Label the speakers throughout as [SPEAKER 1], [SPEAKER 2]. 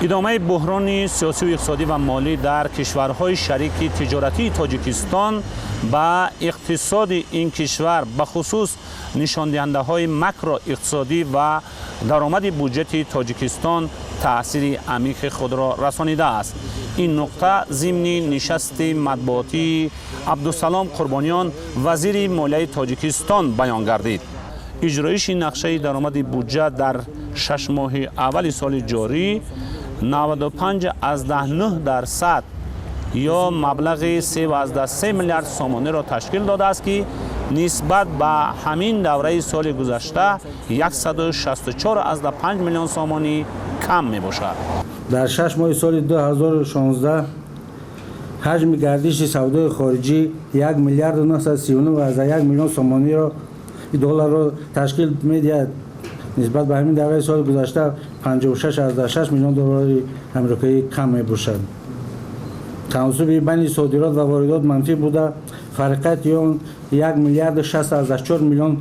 [SPEAKER 1] ادامه بحران سیاسی و اقتصادی و مالی در کشورهای شریک تجارتی تاجیکستان با اقتصاد این کشور به خصوص نشان دهنده های ماکرو اقتصادی و درآمد بودجه تاجیکستان تأثیر عمیق خود را رسانیده است. این نقطه ضمن نشست مطبوعاتی عبدالسلام قربانیان وزیر مالیه تاجیکستان بیان گردید. اجرایش نقشه درآمد بودجه در 6 ماه اول سال جاری 95.9% یا مبلغ 3.3 میلیارد سومانی را تشکیل داده است که نسبت به همین دوره سال گذشته 164.5 میلیون سومانی کم می باشد.
[SPEAKER 2] در 6 ماه سال 2016 حجم گردش سودای خارجی 1 میلیارد و 939.1 میلیون سومانی را دلار را تشکیل می‌دهد. نسبت به همین دوره سال گذشته 56.6 میلیون دلار آمریکایی کم می‌باشد. تناسب بین صادرات و واردات منفی بوده، فرقیت آن 1 میلیارد 60.4 میلیون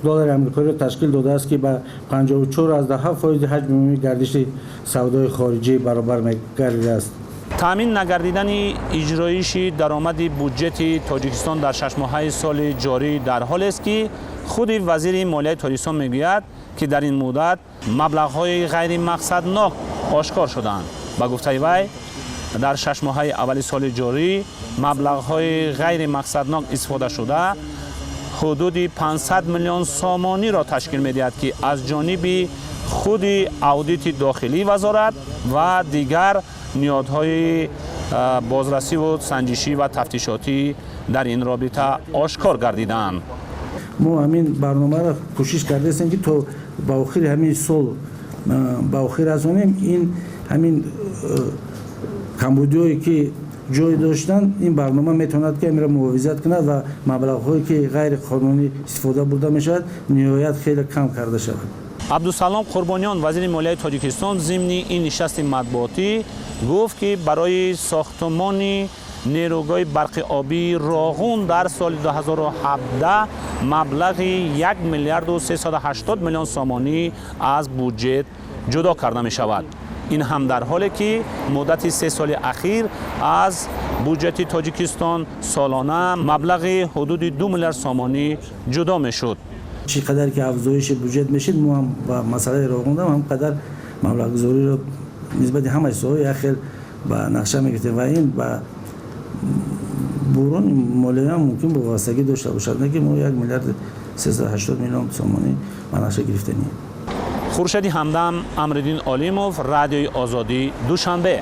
[SPEAKER 2] دلار آمریکایی را تشکیل داده است که به 54.7% حجم گردش سودای خارجی برابر می‌گردد است.
[SPEAKER 1] تامین نگردیدن اجرایش درآمد بودجه تاجیکستان در 6 ماهه سال جاری در حالی است که خود وزیر مالیه تاجیکستان میگوید که در این مدت مبلغ‌های غیر مقصدناک آشکار شدند. با گفته وی در 6 ماهه اول سال جاری مبلغ‌های غیر مقصدناک استفاده شده حدود 500 میلیون سومانی را تشکیل می‌دهد که از جانب خود اودیت داخلی وزارت و دیگر نهادهای بازرسی و سنجشی و تفتیشاتی در این رابطه آشکار گردیدند.
[SPEAKER 2] ما همین برنامه را کوشش کرده هستیم که تا با آخر همین سال با آخر رسانیم این همین کمبودیایی که جای داشتن این برنامه میتواند که امر محافظت کند و مبلغ‌هایی که غیر قانونی استفاده برده میشود نهایت خیلی کم کرده شود.
[SPEAKER 1] عبدالسلام قربانیان وزیر مالیه تاجیکستان ضمن این نشست مطبوعاتی گفت که برای ساختمان نیروگاه برق آبی راغون در سال 2017 مبلغ 1 میلیارد و 380 میلیون سومانی از بودجه جدا کرده می شود. این هم در حالی که مدت 3 سال اخیر از بودجه تاجیکستان سالانه مبلغ حدود 2 میلیارد سومانی جدا می شد.
[SPEAKER 2] چقدر که افزایش بودجه میشید ما هم با مسئله راغون هم قدر مبلغ گذاری رو نسبت همه سوهای اخیر با نقشه میگرفتیم و این با بحران مالیه هم ممکن با واسطگی داشته باشد، نه که ما 1 میلیارد 380 میلیون سومانی با نقشه گرفتنی.
[SPEAKER 1] خورشید همدم، امرالدین علیموف، رادیوی آزادی، دوشنبه.